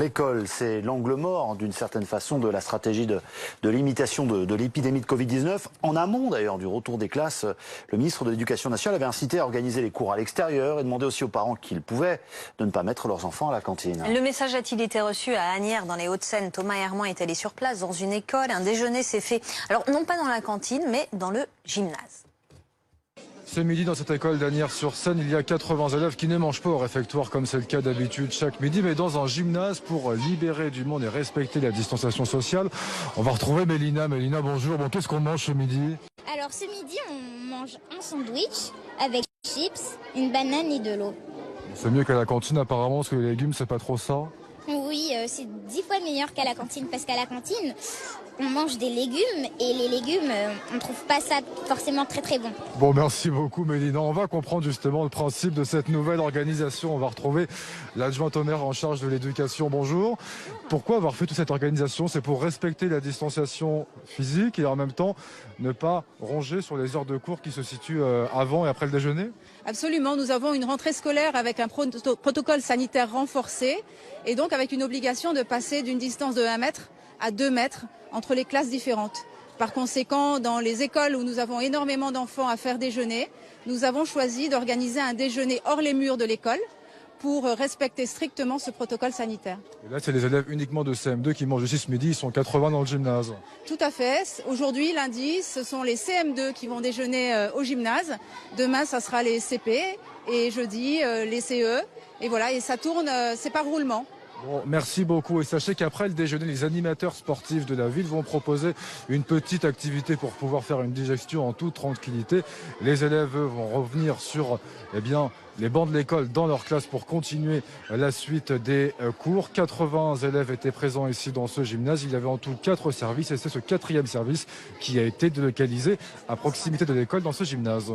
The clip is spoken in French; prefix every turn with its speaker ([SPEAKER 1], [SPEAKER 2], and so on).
[SPEAKER 1] l'école. C'est l'angle mort, d'une certaine façon, de la stratégie de limitation de l'épidémie de Covid-19. En amont, d'ailleurs, du retour des classes, le ministre de l'Éducation nationale avait incité à organiser les cours à l'extérieur et demandé aussi aux parents qu'ils pouvaient de ne pas mettre leurs enfants à la cantine.
[SPEAKER 2] Le message a-t-il été reçu à Asnières, dans les Hauts-de-Seine? Thomas Herman est allé sur place, dans une école. Un déjeuner s'est fait, alors non pas dans la cantine, mais dans le gymnase.
[SPEAKER 3] Ce midi, dans cette école d'Asnières-sur-Seine, il y a 80 élèves qui ne mangent pas au réfectoire comme c'est le cas d'habitude chaque midi, mais dans un gymnase pour libérer du monde et respecter la distanciation sociale. On va retrouver Mélina. Mélina, bonjour. Bon, qu'est-ce qu'on mange ce midi?
[SPEAKER 4] Alors ce midi, on mange un sandwich avec des chips, une banane et de l'eau.
[SPEAKER 3] C'est mieux qu'à la cantine apparemment, parce que les légumes, c'est pas trop ça.
[SPEAKER 4] Oui, c'est 10 fois meilleur qu'à la cantine, parce qu'à la cantine, on mange des légumes, et les légumes, on trouve pas ça forcément très très bon.
[SPEAKER 3] Bon, merci beaucoup Mélina. On va comprendre justement le principe de cette nouvelle organisation. On va retrouver l'adjointe au maire en charge de l'éducation. Bonjour. Pourquoi avoir fait toute cette organisation? C'est pour respecter la distanciation physique et en même temps ne pas ronger sur les heures de cours qui se situent avant et après le déjeuner?
[SPEAKER 5] Absolument, nous avons une rentrée scolaire avec un protocole sanitaire renforcé et donc avec une obligation de passer d'une distance de 1 mètre à 2 mètres entre les classes différentes. Par conséquent, dans les écoles où nous avons énormément d'enfants à faire déjeuner, nous avons choisi d'organiser un déjeuner hors les murs de l'école pour respecter strictement ce protocole sanitaire.
[SPEAKER 3] Et là, c'est les élèves uniquement de CM2 qui mangent ici ce midi, ils sont 80 dans le gymnase.
[SPEAKER 5] Tout à fait. Aujourd'hui, lundi, ce sont les CM2 qui vont déjeuner au gymnase. Demain, ça sera les CP et jeudi, les CE. Et voilà, et ça tourne, c'est par roulement.
[SPEAKER 3] Bon, merci beaucoup et sachez qu'après le déjeuner, les animateurs sportifs de la ville vont proposer une petite activité pour pouvoir faire une digestion en toute tranquillité. Les élèves eux, vont revenir sur les bancs de l'école dans leur classe pour continuer la suite des cours. 80 élèves étaient présents ici dans ce gymnase. Il y avait en tout 4 services et c'est ce 4e service qui a été délocalisé à proximité de l'école dans ce gymnase.